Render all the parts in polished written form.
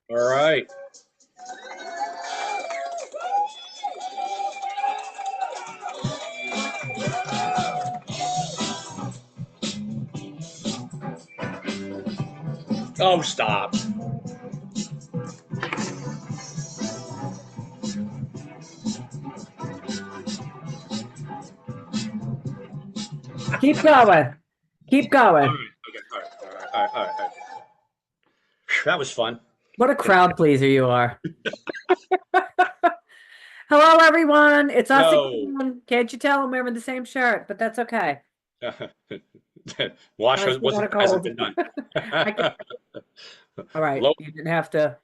All right. Oh, stop. Keep going. Keep All going. right. Okay. All right. All right. All right. All right. All right. That was fun. What a crowd pleaser you are. Hello, everyone. It's us Yo. again. Can't you tell I'm wearing the same shirt? But that's okay. Wash I still got a hasn't cold. been done. I can... All right. Low. You didn't have to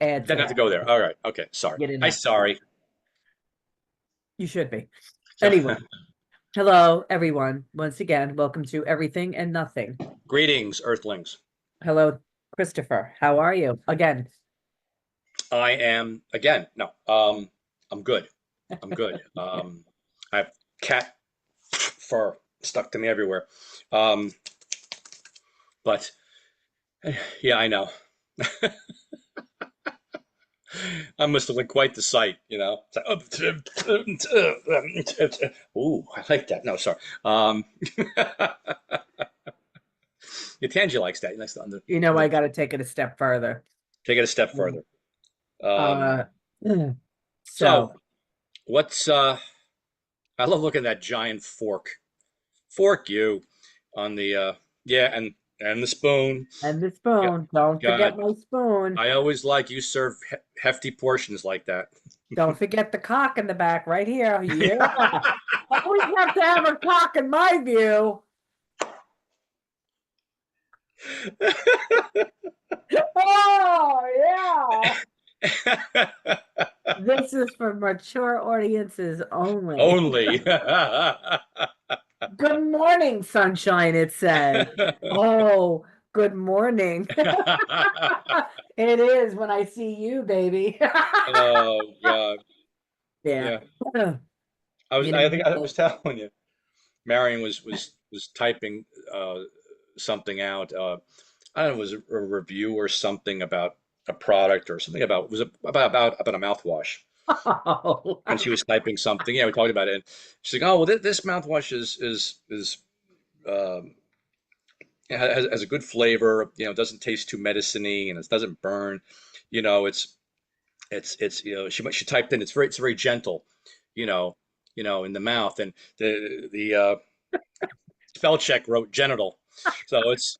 add to Didn't have to that. go there. All right. Okay. Sorry. You didn't I have to. sorry. You should be. Anyway, hello, everyone. Once again, welcome to Everything and Nothing. Greetings, Earthlings. Hello, Christopher. How are you? Again. I am again. No. I'm good. I'm good. I have cat fur stuck to me everywhere. Um, but yeah, I know. I must have looked quite the sight, you know. Ooh, I like that. No, sorry. Yeah, Tangi likes that. He likes to I got to take it a step further. take it a step Um, further. Um, Uh, so so, what's I love looking at that giant fork. Fork you on the yeah, and the spoon. and the Yeah, spoon. Don't forget God, my spoon. I always like you serve hefty portions like that. Don't forget the cock in the back right here. Yeah. Always have to have a cock in my view. Oh, yeah. This is for mature audiences only. Only. Good morning, sunshine, it says. Oh, good morning. It is when I see you, baby. Oh God. Yeah. Yeah. I think I was So telling you. Marion was typing something out. I don't know, it was a review or something about a product or something about was it about a mouthwash. oh. And she was typing something. Yeah, we talked about it. And she's like, "Oh, well, this mouthwash is um, has a good flavor. You know, it doesn't taste too medicine-y, and it doesn't burn. You know, it's you know she typed in it's very gentle. You know, in the mouth, and the spell check wrote genital, so it's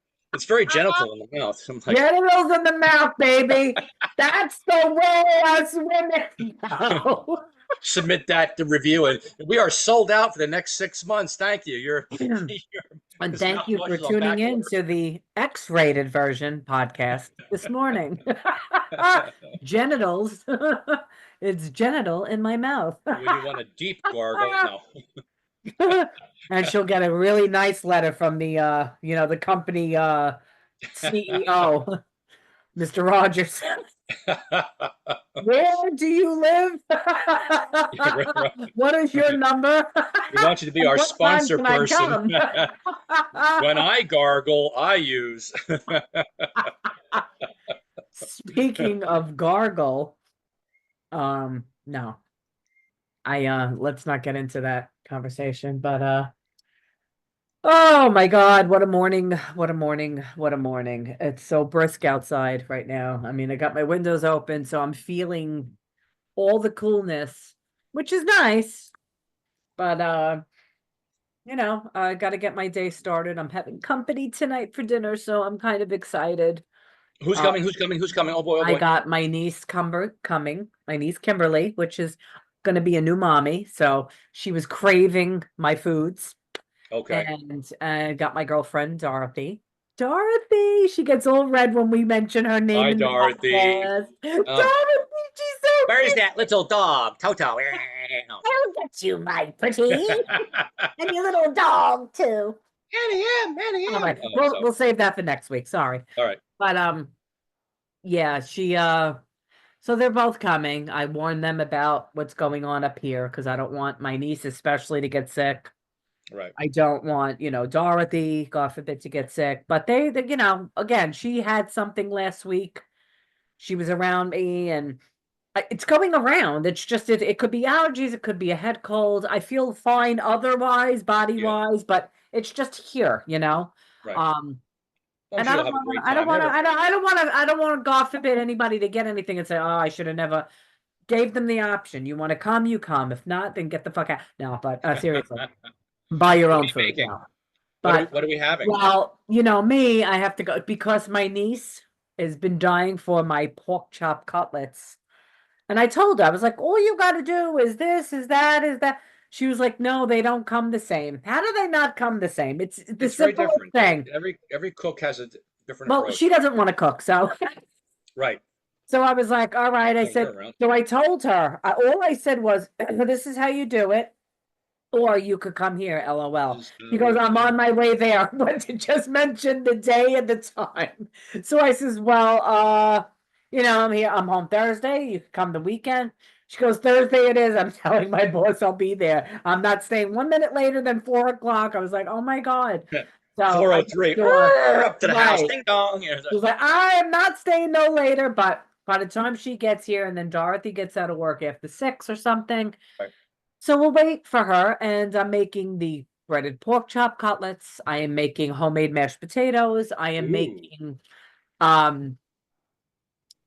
very genital in the mouth. I'm like, Genitals in the mouth, baby. That's the way us women go. submit that to review, and we are sold out for the next 6 months. Thank you. And This thank you mouthwash for is on tuning back in order. to the X-rated version podcast this morning. Genitals. It's genital in my mouth. When you want a deep gargle, no. And she'll get a really nice letter from the company CEO, Mr. Rogers. Where do you live? What is your number? We want you to be And our what time sponsor can I person. come? When I gargle, I use. Speaking of gargle, no. I let's not get into that conversation, but oh my God, what a morning, what a morning, what a morning. It's so brisk outside right now. I mean, I got my windows open, so I'm feeling all the coolness, which is nice, but I got to get my day started. I'm having company tonight for dinner, so I'm kind of excited. Who's Uh, coming? Who's coming? Who's coming? Oh boy! Oh I boy! got my niece coming, my niece Kimberly, which is going to be a new mommy. So she was craving my foods. Okay. And got my girlfriend Dorothy. Dorothy, she gets all red when we mention her name Hi, in the Dorothy. podcast. Uh, Dorothy, she's so where is cute. that little dog, Toto? Oh, sorry. I'll get you, my pretty, and your little dog too. Annie M, Annie All M. right, Oh, we'll sorry. we'll save that for next week. Sorry, All right. but yeah, she so they're both coming. I warned them about what's going on up here because I don't want my niece especially to get sick. Right. I don't want, Dorothy, God forbid, to get sick. But they again, she had something last week. She was around me, and it's going around. It's just it could be allergies, it could be a head cold. I feel fine otherwise, body Yeah. wise, but it's just here, you know. Right. Um, Well, I'm and sure I you'll don't have a want great to, I don't time. want to, Never. I don't want to, God forbid anybody to get anything and say, oh, I should have never gave them the option. You want to come, you come. If not, then get the fuck out. No, but seriously, What buy your are own you food. making? No, but What are we having? well, you know me, I have to go because my niece has been dying for my pork chop cutlets. And I told her, I was like, all you got to do is this, is that, is that. She was like, no, they don't come the same. How do they not come the same? It's the It's very simplest different. thing. Every cook has a different Well, approach. she doesn't want to cook, so Right. so I was like, all right. I Having her said, around. so I told her, all I said was, this is how you do it. Or you could come here, LOL. This is She how goes, we I'm do on my way there, but to just mention the day and the time. So I says, well, I'm here, I'm home Thursday. You can come the weekend. She goes, Thursday it is. I'm telling my boss I'll be there. I'm not staying 1 minute later than 4 o'clock. I was like, oh my God. it. So I made 4:03. sure, Up to the house. right. Ding dong. Yeah, She was like, I am not staying no later, but by the time she gets here and then Dorothy gets out of work after 6 or something, right. so we'll wait for her, and I'm making the breaded pork chop cutlets. I am making homemade mashed potatoes. I am Ooh. making um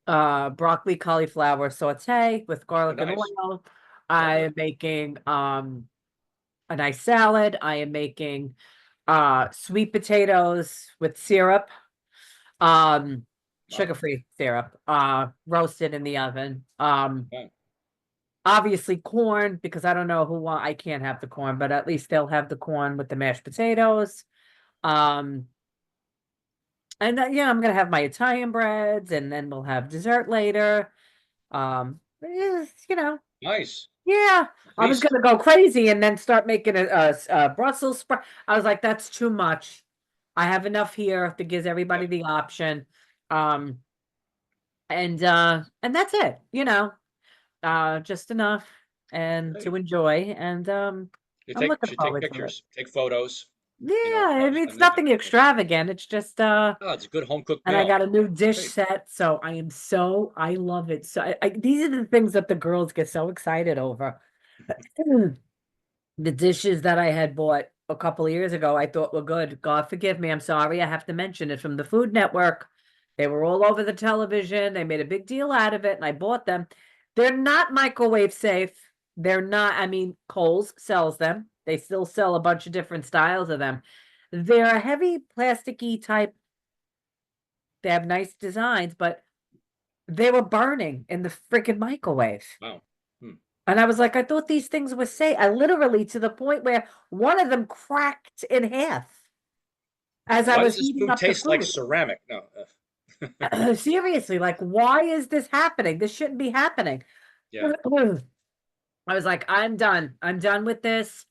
broccoli cauliflower saute with Oh, garlic and nice. oil. I Lovely. am making a nice salad. I am making sweet potatoes with syrup, um Wow. sugar-free syrup, roasted in the oven. Wow. Obviously corn because I don't know who want I can't have the corn, but at least they'll have the corn with the mashed potatoes. Um, and yeah, I'm gonna have my Italian breads, and then we'll have dessert later. Nice. Yeah, I was Feast. gonna go crazy and then start making a Brussels sprout. I was like, that's too much. I have enough here that gives Yeah. everybody the option. Um, and that's it, just enough and Great. to enjoy. And You I'm looking should take forward to it. pictures, take photos, Yeah, I mean, it's and then nothing extravagant. It's just oh, it's a good home cooked and I meal. got a new dish Great. set, so I love it. So these are the things that the girls get so excited over. The dishes that I had bought a couple of years ago, I thought were good. God forgive me, I'm sorry, I have to mention it from the Food Network. They were all over the television. They made a big deal out of it, and I bought them. They're not microwave safe. They're not, I mean, Kohl's sells them. They still sell a bunch of different styles of them. They're a heavy plasticky type. They have nice designs, but they were burning in the freaking microwave. Wow. Hmm. And I was like, I thought these things were safe. I literally to the point where one of them cracked in half as I Why does was this heating food up the taste like food. ceramic? No. Seriously, like, why is this happening? This shouldn't be happening. Yeah. I was like, I'm done. I'm done with this.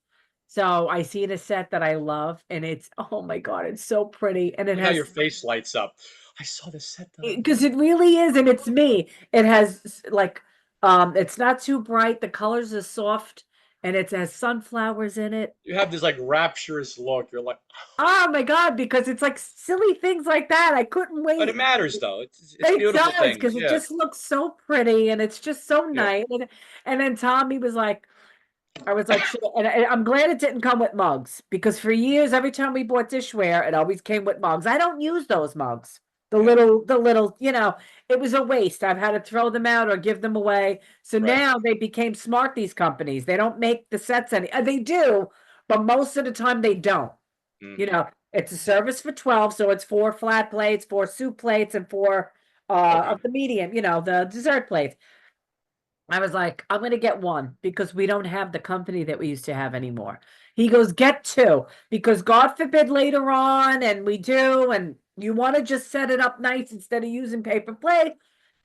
So I see the set that I love, and it's oh my God, it's so pretty. And it Look how has your face lights up. I saw the set that I because love. it really is, and it's me. It has like it's not too bright, the colors are soft, and it has sunflowers in it. You have this like rapturous look. You're like, Oh my God, because it's like silly things like that. I couldn't but it wait. matters though. It's It beautiful does, things. because it Yeah. just looks so pretty and it's just so Yeah. nice. And then Tommy was like, I was like, shit. And I'm glad it didn't come with mugs because for years, every time we bought dishware, it always came with mugs. I don't use those mugs. Yeah. The little, it was a waste. I've had to throw them out or give them away. So Right. now they became smart, these companies. They don't make the sets any, they do, but most of the time they don't. Hmm. It's a service for 12, so it's 4 flat plates, 4 soup plates, and four Okay. of the medium, the dessert plates. I was like, I'm gonna get one because we don't have the company that we used to have anymore. He goes, get two because God forbid later on, and we do, and you want to just set it up nice instead of using paper plate.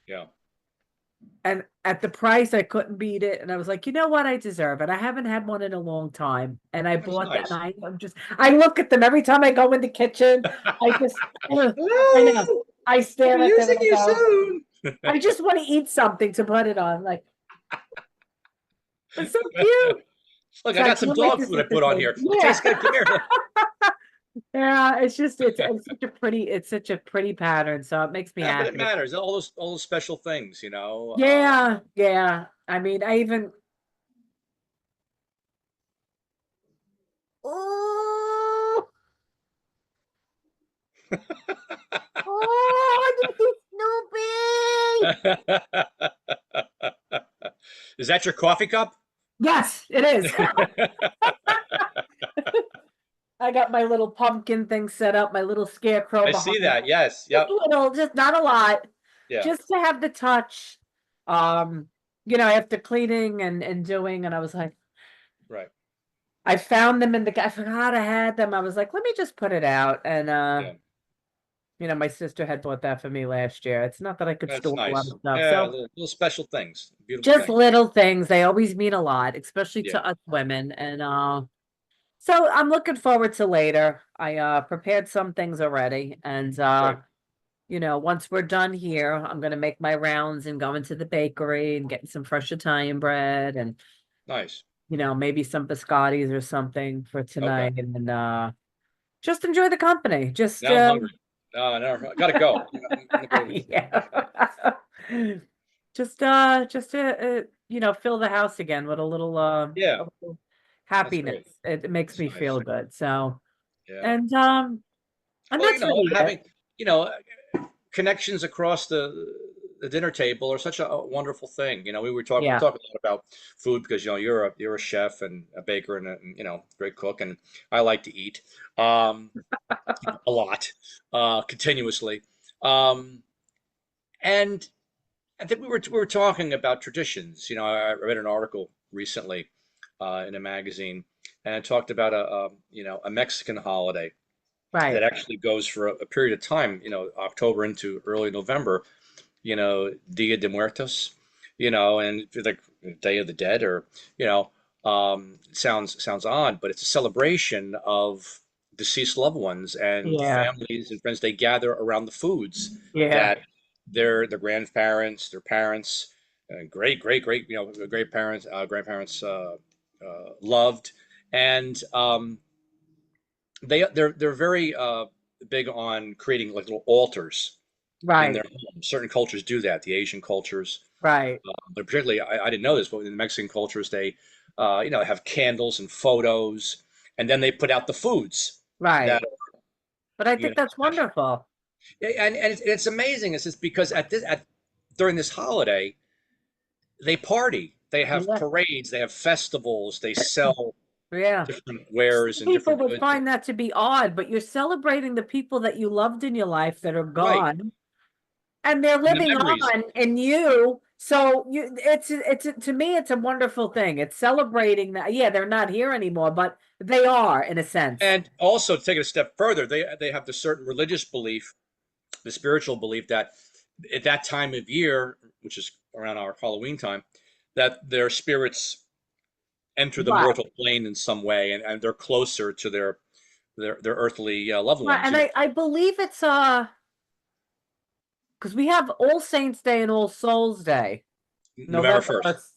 Yeah. And at the price, I couldn't beat it. And I was like, you know what? I deserve it. I haven't had one in a long time. And I That's bought that. And nice. I look at them every time I go in the kitchen. I just, I know. Hello. I I'll be stare at them using and I you go, soon. I just want to eat something to put it on. Like, it's so cute. Look, So I I got some can't wait dog to food I set the put on table. here. Oh, Yeah. tastes good. Come here. Yeah, it's such a pretty pattern, so it makes me Yeah, but it happy. matters. All those special things, you know. Yeah, yeah. I mean, I even oh, oh, this is Snoopy. Is that your coffee cup? Yes, it is. I got my little pumpkin thing set up, my little scarecrow I see behind. that. Yes. Just Yep. a little, just not a lot, Yeah. just to have the touch. Um, after cleaning and doing, and I was like, Right. I found them I forgot I had them. I was like, let me just put it out. And Yeah. my sister had bought that for me last year. It's not that I could That's store a lot nice. of stuff. Yeah. So Little special things. Beautiful just thing. little things, they always mean a lot, especially Yeah. to us women. And so I'm looking forward to later. I prepared some things already. And Great. once we're done here, I'm gonna make my rounds and go into the bakery and get some fresh Italian bread and Nice. maybe some biscottis or something for Okay. tonight. And just enjoy the company. Just Now I'm hungry. No, I gotta go. I'm gonna go. yeah. Just to fill the house again with Yeah. a little That's happiness. great. It makes That's me nice. feel good. So, Yeah. and Well, that's really having, it. you know, connections across the dinner table are such a wonderful thing. We Yeah. talk a lot about food because you're a chef and a baker and great cook, and I like to eat a lot, continuously. Um, and I think we were talking about traditions. I read an article recently in a magazine, and it talked about a Mexican holiday that Right. actually goes for a period of time, October into early November, Dia de Muertos, and like Day of the Dead, or you know, sounds odd, but it's a celebration of deceased loved ones and Yeah. families and friends. They gather around the foods Yeah. that their grandparents, their parents, great great great great parents, grandparents loved, and they're very big on creating like little altars in their Right. home. Certain cultures do that. The Asian cultures, Right. but particularly I didn't know this, but in the Mexican cultures, they have candles and photos, and then they put out the foods that Right. But I you think know that's special. wonderful. And it's amazing. It's just because during this holiday they party, they have Yeah. parades, they have festivals, they sell Yeah. different wares and People different would goods. find that to be odd, but you're celebrating the people that you loved in your life that are Right. gone, and they're And the living memories. on in you. So it's to me, it's a wonderful thing. It's celebrating that. Yeah, they're not here anymore, but they are in a sense. And also, to take it a step further, they have the certain religious belief, the spiritual belief that at that time of year, which is around our Halloween time, that their spirits enter the Right. mortal plane in some way, and they're closer to their earthly loved Right. ones. And I believe it's because we have All Saints Day and All Souls Day, November November 1st,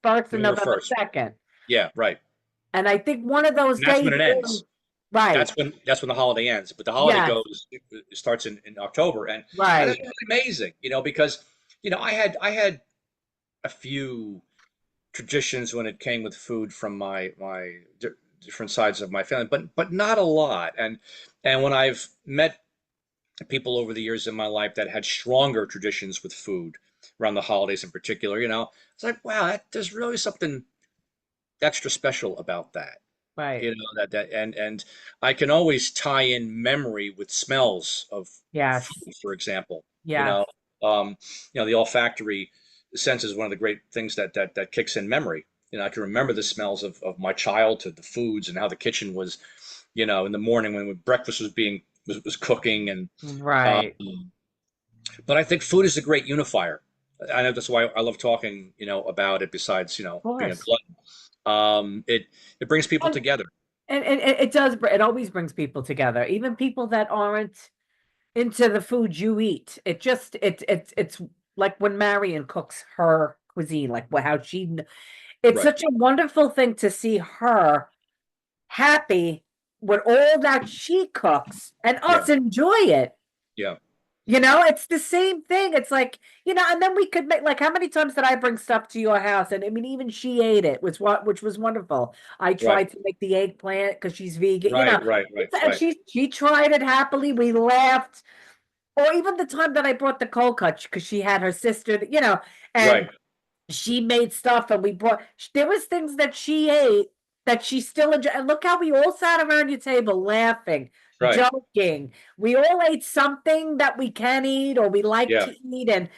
1st and November November 1st. 2nd. Yeah, right. And I think one of those And that's days when it is ends. right. That's when the holiday ends. But the holiday Yes, goes it starts in October, and it's right, really amazing, because I had a few traditions when it came with food from my different sides of my family, but not a lot. And when I've met people over the years in my life that had stronger traditions with food around the holidays in particular, it's like, wow, there's really something extra special about that. right. And I can always tie in memory with smells of Yes, food, for example. You yes, know, um, the olfactory sense is one of the great things that kicks in memory. I can remember the smells of my childhood, the foods, and how the kitchen was, in the morning when breakfast was cooking, and um, right. but I think food is a great unifier. I know that's why I love talking, about it. Besides, Of being a course. glutton, it brings people And, together. and it does, it always brings people together, even people that aren't into the food you eat. It's like when Marion cooks her cuisine, like how it's Right. such a wonderful thing to see her happy with all that she cooks and Yeah. us enjoy it. Yeah. It's the same thing. It's like, and then we could make, like, how many times did I bring stuff to your house? And I mean, even she ate it, which was wonderful. I Right. tried to make the eggplant because she's vegan, Right. Right. Right. and Right. she tried it happily. We laughed. Or even the time that I brought the cold cut because she had her sister, Right. and she made stuff and we brought there was things that she ate that she still enjoyed. And look how we all sat around your table laughing, Right. joking. We all ate something that we can eat or we like Yeah. to eat. And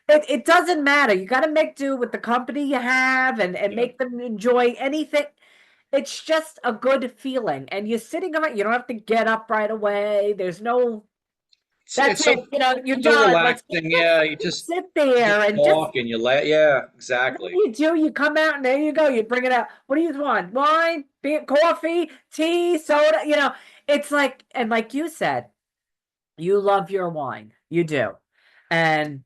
it doesn't matter. You got to make do with the company you have and Yeah. make them enjoy anything. It's just a good feeling. And you're sitting around, you don't have to get up right away. There's no, that's It's so it. You're so done. Like, relaxing. Yeah. sit You just there and just talk and you laugh. Yeah. what do Exactly. you do? You come out and there you go. You bring it out. What do you want? Wine, beer, coffee, tea, soda. It's like, and like you said, you love your wine. You do. And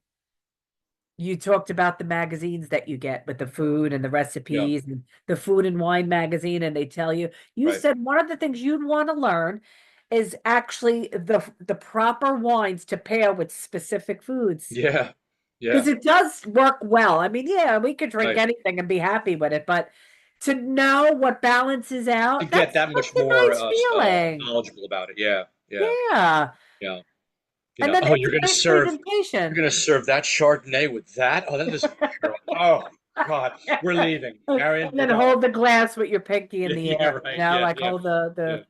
you talked about the magazines that you get with the food and the Yeah. recipes and the food and wine magazine. And they tell you Right. said one of the things you'd want to learn is actually the proper wines to pair with specific foods. Yeah. Because Yeah. it does work well. I mean, yeah, we could drink Right. anything and be happy with it, but to know what balances To out, get that's that much such a more nice feeling. knowledgeable about it. Yeah. Yeah. Yeah. Yeah. And then Oh, it's a nice you're presentation. gonna serve that Chardonnay with that? Oh, that doesn't matter. Oh God, we're leaving. And Marion, we're then going. hold the glass with your pinky in Yeah, the yeah, air, right. Yeah, like yeah, hold the yeah,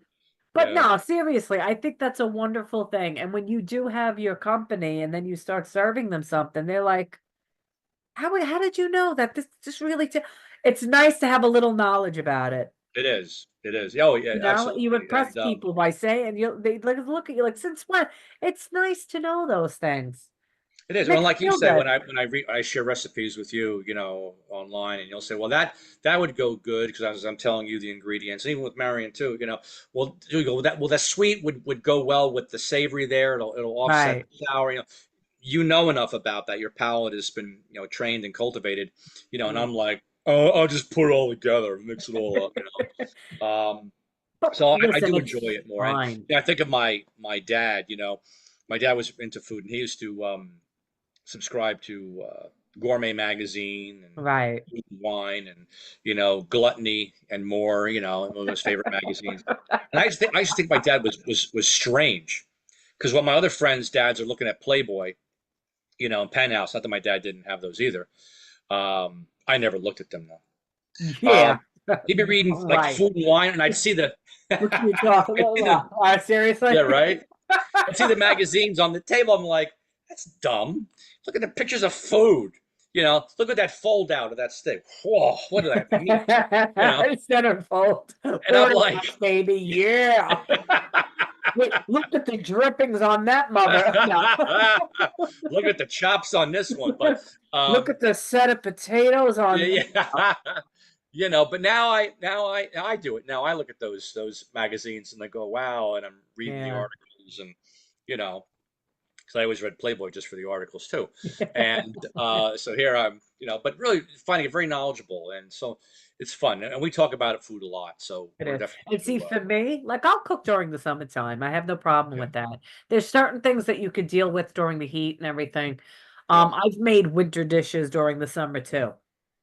but yeah. no, seriously, I think that's a wonderful thing. And when you do have your company and then you start serving them something, they're like, how did you know that this really it's nice to have a little knowledge about it. It is. It is. Oh, yeah, You absolutely. impress people by saying they look at you like, since when? It's nice to know those things. It is. Well, Makes like you you feel say, good. I share recipes with you, online, and you'll say, well, that would go good because I'm telling you the ingredients. And even with Marion too, well, you go that sweet would go well with the savory there. It'll offset Right. the sour. You know enough about that. Your palate has been trained and cultivated. And Mm. I'm like, oh, I'll just put it all together, mix it all up. But So I listen, do enjoy it's it more. And fine. I think of my dad. My dad was into food, and he used to subscribe to Gourmet Magazine and Right. Food and Wine and Gluttony and More. One of his favorite magazines. And I used to think my dad was strange because while my other friends' dads are looking at Playboy, and Penthouse. Not that my dad didn't have those either. I never looked at them though. Yeah. He'd be reading like Right. Food and Wine, and I'd see the, What can you talk I'd see the, about? Seriously? yeah, right. I'd see the magazines on the table. I'm like, that's dumb. Look at the pictures of food. Look at that fold out of that steak. Whoa, what did that mean? You know, Centerfold. and I'm Porterhouse, like, baby. Yeah. Look at the drippings on that mother. No. look at the chops on this one. But Look um, at the set of potatoes on yeah, that. yeah. But now I do it. Now I look at those magazines and I go, wow, and I'm reading the Yeah. articles and you know, because I always read Playboy just for the articles too. And so here but really finding it very knowledgeable and so it's fun. And we talk about food a lot, so It we're is. definitely And see, going to for me, like, I'll cook during the summertime. I have no problem yeah, with that. There's certain things that you could deal with during the heat and everything. yeah, I've made winter dishes during the summer too.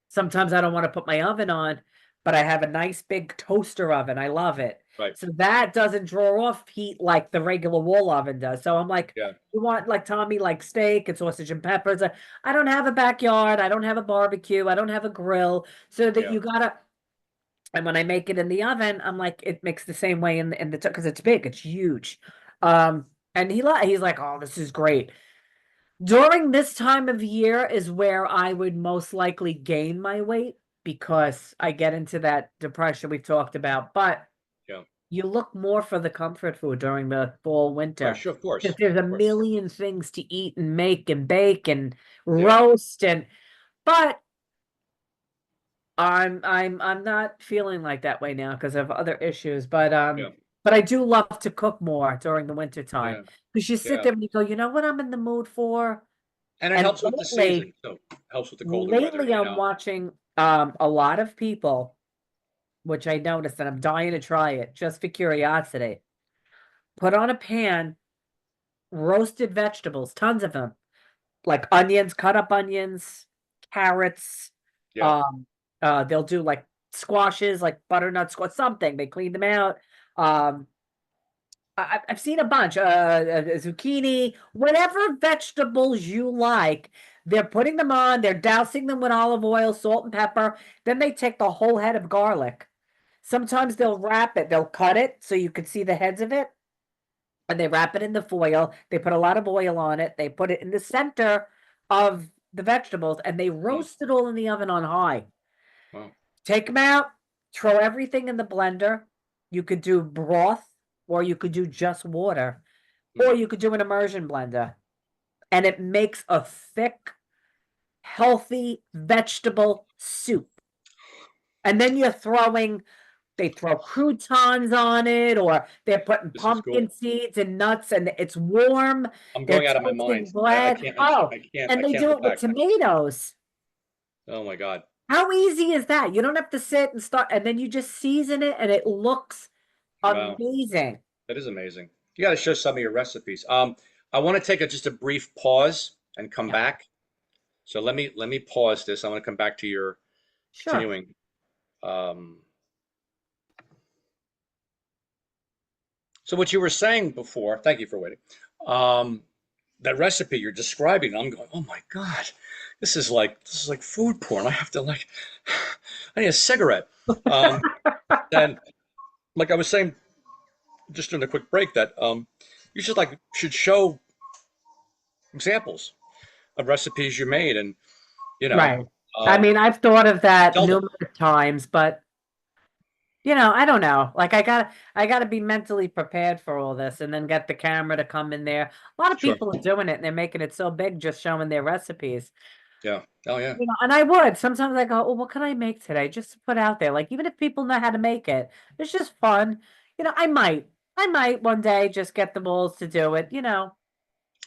Sometimes I don't want to put my oven on, but I have a nice big toaster oven. I love it. right, So that doesn't draw off heat like the regular wall oven does. So I'm like, yeah, you want, like, Tommy, like steak and sausage and peppers. I don't have a backyard. I don't have a barbecue. I don't have a grill. So that yeah, you gotta, and when I make it in the oven, I'm like, it makes the same way in the because it's big, it's huge. And he's like, oh, this is great. During this time of year is where I would most likely gain my weight because I get into that depression we've talked about. But yeah. you look more for the comfort food during the fall, Right, winter. sure, Because there's a of course. million things to eat and make and bake and Yeah, roast but I'm not feeling like that way now because of other issues, yeah, but I do love to cook more during the winter time yeah, because you sit yeah. there and you go, you know what I'm in the mood for? And it And helps with the season too. Helps with the colder weather, lately I'm watching a lot of people which I noticed, and I'm dying to try it just for curiosity. Put on a pan roasted vegetables, tons of them, like onions, cut up onions, carrots. Yeah. Um, they'll do like squashes, like butternut squash, something. They clean them out. Um, I've seen a bunch, zucchini, whatever vegetables you like. They're putting them on, they're dousing them with olive oil, salt, and pepper. Then they take the whole head of garlic. Sometimes they'll wrap it, they'll cut it so you can see the heads of it, and they wrap it in the foil. They put a lot of oil on it. They put it in the center of the vegetables, and they Mm. roast it all in the oven on high. Wow. Take them out, throw everything in the blender. You could do broth, or you could do just water, or Mm. you could do an immersion blender. And it makes a thick, healthy vegetable soup. And then they throw croutons on it, or they're putting This is pumpkin cool. seeds and nuts, and it's warm. I'm They're going out of my mind. toasting bread. Oh, I and they can't do hold it with back. tomatoes. Oh my God. How easy is that? You don't have to sit and start, and then you just season it, and it looks Wow. amazing. That is amazing. You got to show some of your recipes. I want to take just a brief pause and come Yeah, back. So let me pause this. I want to come back to your sure. continuing. Um, so what you were saying before, thank you for waiting. Um, that recipe you're describing, I'm going, oh my God, this is like food porn. I have to like, I need a cigarette. Um, and like I was saying just during a quick break that you should show examples of recipes you made and you know Right. I um, mean, I've thought of that tell them. numerous times, but I don't know. Like I gotta be mentally prepared for all this and then get the camera to come in there. A lot of Sure. people are doing it and they're making it so big just showing their recipes. Yeah. Oh yeah. And I would. Sometimes I go, "Oh, what can I make today?" Just to put out there. Like even if people know how to make it, it's just fun. I might one day just get the balls to do it.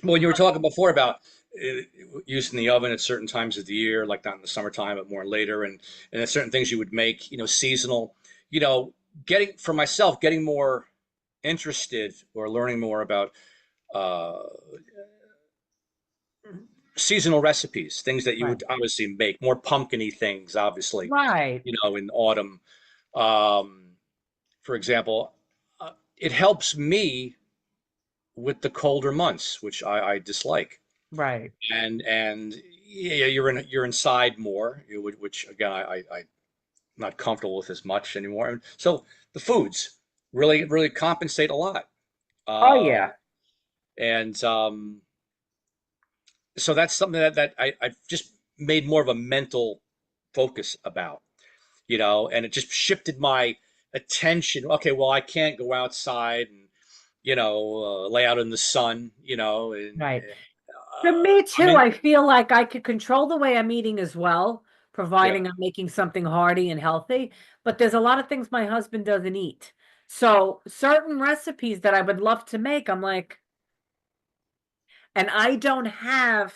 Well, you were talking before about uh, using the oven at certain times of the year, like not in the summertime, but more later, and there's certain things you would make, seasonal. You know, getting for myself, getting more interested or learning more about uh, seasonal recipes, things that you Right. would obviously make, more pumpkiny things, obviously, Right. in autumn. Um, for example, it helps me with the colder months, which I dislike. Right. And yeah, you're inside more, which again I'm not comfortable with as much anymore. And so the foods really compensate a lot. Oh Um, yeah. and so that's something that I've just made more of a mental focus about, and it just shifted my attention. Okay, well, I can't go outside and, lay out in the sun, and Right. For me I'm too, in, I feel like I could control the way I'm eating as well, yeah, providing I'm making something hearty and healthy. But there's a lot of things my husband doesn't eat. So certain recipes that I would love to make, I'm like, and I don't have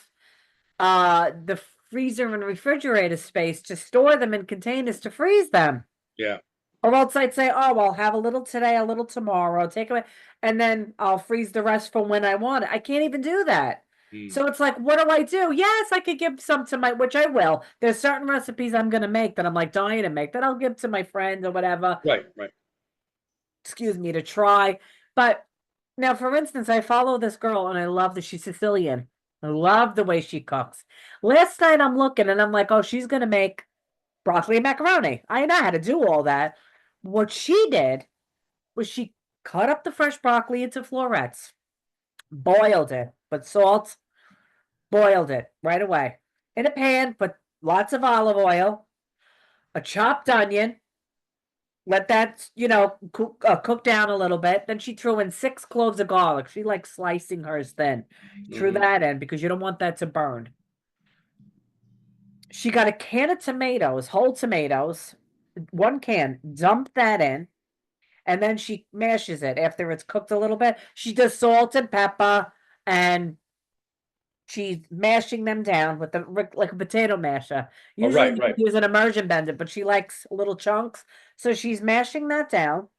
the freezer and refrigerator space to store them in containers to freeze them. yeah. Or else I'd say, oh, I'll have a little today, a little tomorrow, take away, and then I'll freeze the rest for when I want it. I can't even do that. Mm. So it's like, what do I do? Yes, I could give some to which I will. There's certain recipes I'm gonna make that I'm like dying to make that I'll give to my friends or whatever, Right, right. excuse me, to try. But now, for instance, I follow this girl and I love that she's Sicilian. I love the way she cooks. Last night I'm looking and I'm like, oh, she's gonna make broccoli and macaroni. I know how to do all that. What she did was she cut up the fresh broccoli into florets, boiled it, put salt, boiled it right away. In a pan, put lots of olive oil, a chopped onion, let that, cook down a little bit. Then she threw in 6 cloves of garlic. She likes slicing hers thin. Threw Hmm. that in because you don't want that to burn. She got a can of tomatoes, whole tomatoes, 1 can, dump that in. And then she mashes it after it's cooked a little bit. She does salt and pepper and She's mashing them down with like a potato masher. Oh, Usually right, you right. would use an immersion blender, but she likes little chunks. So she's mashing that down.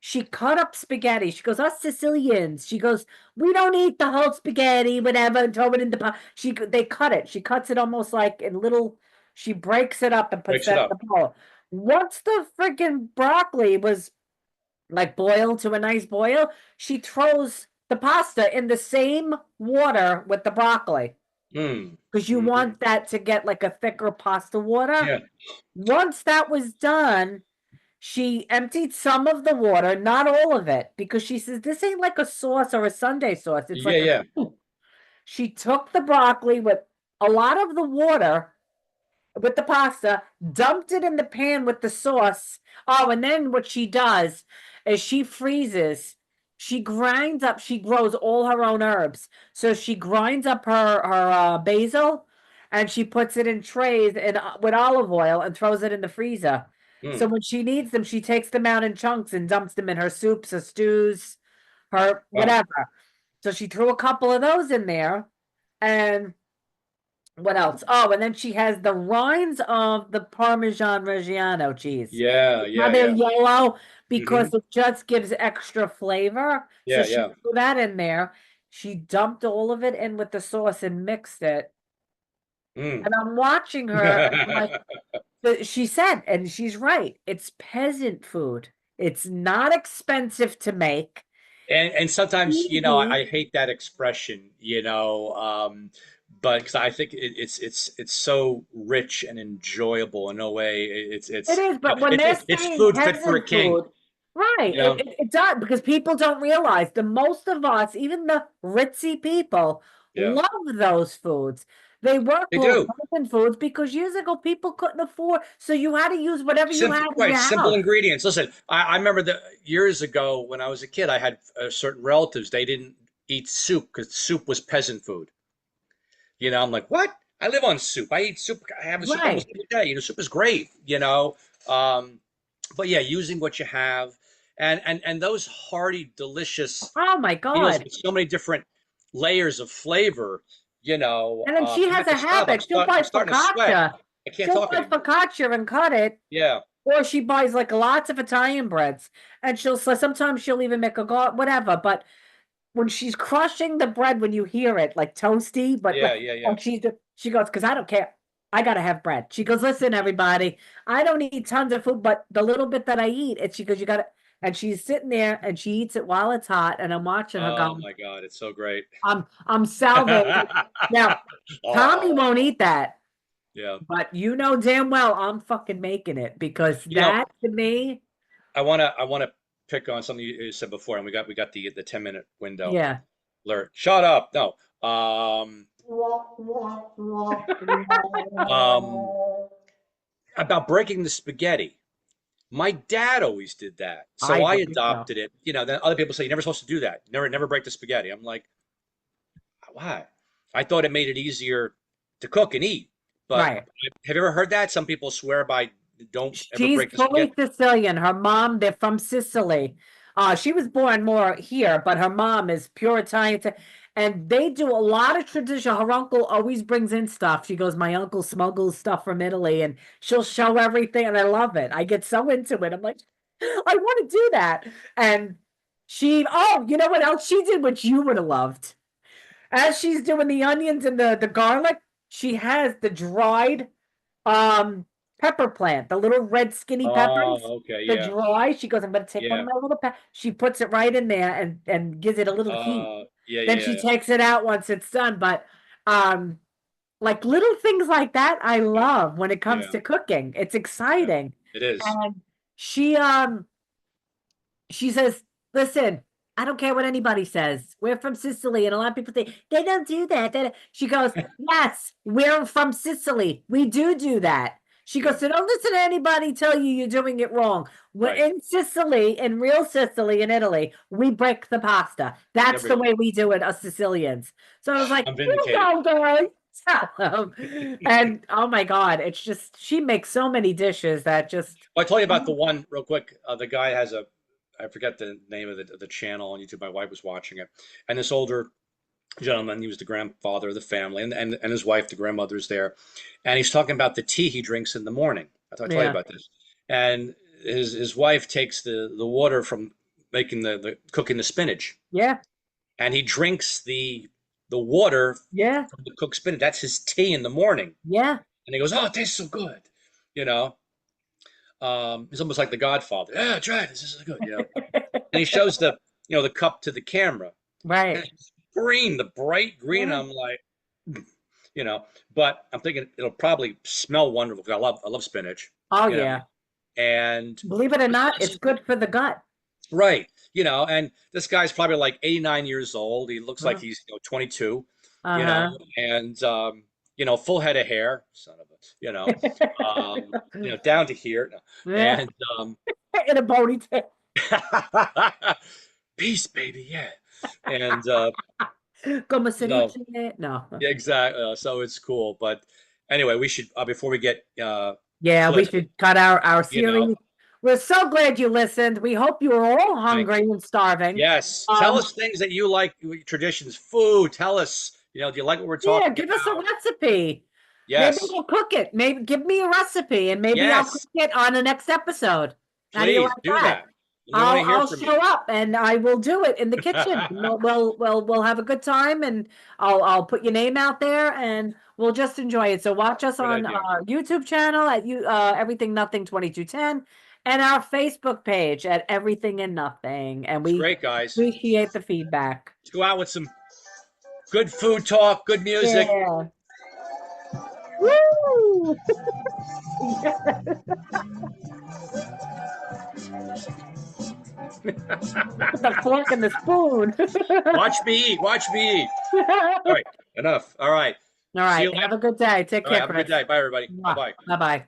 She cut up spaghetti. She goes, us Sicilians. She goes, we don't eat the whole spaghetti, whatever, and throw it in the pot. They cut it. She cuts it almost like in little, she breaks it up and puts Breaks it that in the up. bowl. Once the freaking broccoli was like boiled to a nice boil, she throws the pasta in the same water with the broccoli Mm. because you Hmm. want that to get like a thicker pasta water. Yeah. Once that was done, she emptied some of the water, not all of it, because she says this ain't like a sauce or a Sunday sauce. It's Yeah, like a yeah. soup. She took the broccoli with a lot of the water with the pasta, dumped it in the pan with the sauce. Oh, and then what she does is she freezes. She grinds up. She grows all her own herbs. So she grinds up her basil, and she puts it in trays and with olive oil and throws it in the freezer. So Mm. when she needs them, she takes them out in chunks and dumps them in her soups, her stews, her Wow. whatever. So she threw a couple of those in there, and what else? Oh, and then she has the rinds of the Parmesan Reggiano cheese. Yeah, Now yeah, they're yeah. yellow Hmm. because it just gives extra flavor. So Yeah, she yeah. threw that in there. She dumped all of it in with the sauce and mixed it. Mm. And I'm watching her, and I'm like, she said, and she's right, it's peasant food. It's not expensive to make. And sometimes, Easy. I hate that expression, but because I think it's so rich and enjoyable in a way. It is, but when they're It's saying food fit for a peasant king, food, right, you know? it does because people don't realize the most of us, even the ritzy people, Yeah, love those foods. They were they called do. peasant foods because years ago people couldn't afford, so you had to use whatever you Simple, had in right? your Simple house. ingredients. Listen, I remember that years ago when I was a kid, I had certain relatives. They didn't eat soup because soup was peasant food. I'm like, what? I live on soup. I eat soup. I have a soup almost Right. every day. Soup is great. Um, but yeah, using what you have and those hearty, delicious Oh my meals God. with so many different layers of flavor. And then she I'm has at a the stop. habit. She'll buy I'm starting to sweat. focaccia. I can't She'll talk buy anymore. focaccia and cut it. Yeah, Or she buys like lots of Italian breads. And sometimes she'll even make a whatever. But when she's crushing the bread, when you hear it like toasty, but yeah, like, yeah, yeah. and she goes, because I don't care. I gotta have bread. She goes, listen, everybody, I don't eat tons of food, but the little bit that I eat, it's she goes, you gotta, and she's sitting there and she eats it while it's hot, and I'm watching her Oh going, my God, it's so great. I'm salivating. Now, Tommy Oh, won't eat that, yeah. but you know damn well I'm fucking making it because You know, that to me, I wanna pick on something you said before, and we got the 10-minute window yeah. alert. Shut up. No. Um, about breaking the spaghetti. My dad always did that, I so I believe so. adopted it. Then other people say you're never supposed to do that. Never break the spaghetti. I'm like, why? I thought it made it easier to cook and eat. But Right. have you ever heard that? Some people swear by don't ever She's break the spaghetti. fully Sicilian. Her mom, they're from Sicily. She was born more here, but her mom is pure Italian. And they do a lot of tradition. Her uncle always brings in stuff. She goes, my uncle smuggles stuff from Italy, and she'll show everything, and I love it. I get so into it. I'm like, I want to do that. And you know what else she did, which you would have loved? As she's doing the onions and the garlic, she has the dried pepper plant, the little red skinny peppers, Oh, okay, the yeah, dry. She goes, I'm gonna take one of yeah, my little she puts it right in there and gives it a little heat. yeah, Then yeah, she yeah, takes it out once it's done. But um like little things like that I yeah, love when it comes yeah, to cooking. It's yeah. exciting. It is. And she says, listen, I don't care what anybody says. We're from Sicily. And a lot of people think they don't do that. She goes, yes, we're from Sicily. We do that. She Yeah, goes, so don't listen to anybody tell you you're doing it wrong. We're right. in Sicily, in real Sicily, in Italy. We break the pasta. That's the Everything. way we do it, us Sicilians. So I was like, I'm you vindicated. go, girl. Tell 'em. And oh my God, it's just, she makes so many dishes that just, Well, I told you about the one real quick. The guy has I forget the name of the channel on YouTube. My wife was watching it, and this older gentleman. He was the grandfather of the family, and his wife, the grandmother's there, and he's talking about the tea he drinks in the morning. I thought I tell you Yeah. about this. And his wife takes the water from making the cooking the spinach, Yeah. and he drinks the water Yeah. from the cooked spinach. That's his tea in the morning, Yeah. and he goes, "Oh, it tastes so good," you know. He's almost like the Godfather. Yeah, try this. This is good, you know. And he shows the cup to the camera, and Right. it's green, the bright green. Yeah. I'm like, you know, but I'm thinking it'll probably smell wonderful. 'Cause I love spinach, Oh you know, yeah. and Believe it or but not, it's that's good for the gut. right, and this guy's probably like 89 years old. He looks like Uh, he's 22, you know, Uh-huh. and full head of hair, son of a, down to here, no. Yeah. And In a ponytail. peace, baby, yeah, and Como se so dice? No. yeah, exactly. So it's cool, but anyway, we should before we get Yeah, we clipped, should cut our you know, series. We're so glad you listened. We hope you are all thank hungry you. and starving. Yes, tell Um, us things that you like, traditions, food. Tell us, do you like what we're yeah, talking give us a about? recipe. Maybe Yes, we'll cook it. Maybe give me a recipe and maybe I'll cook yes, it on the next episode. How do you please like do that? that. We want to hear I'll from show you. up and I will do it in the kitchen. We'll have a good time and I'll put your name out there and we'll just enjoy it. So watch us Good on idea. our YouTube channel at Everything Nothing 2210 and our Facebook page at Everything and Nothing. And It's we great, guys. appreciate the feedback. Let's go out with some good food talk, good music. Yeah. Woo! With the fork and the spoon. Watch me eat. Watch me eat. All All right, enough. All right. See right. you later. Have a good day. Take All right, care, have a good Chris. day. Bye, everybody. Bye Bye bye. bye.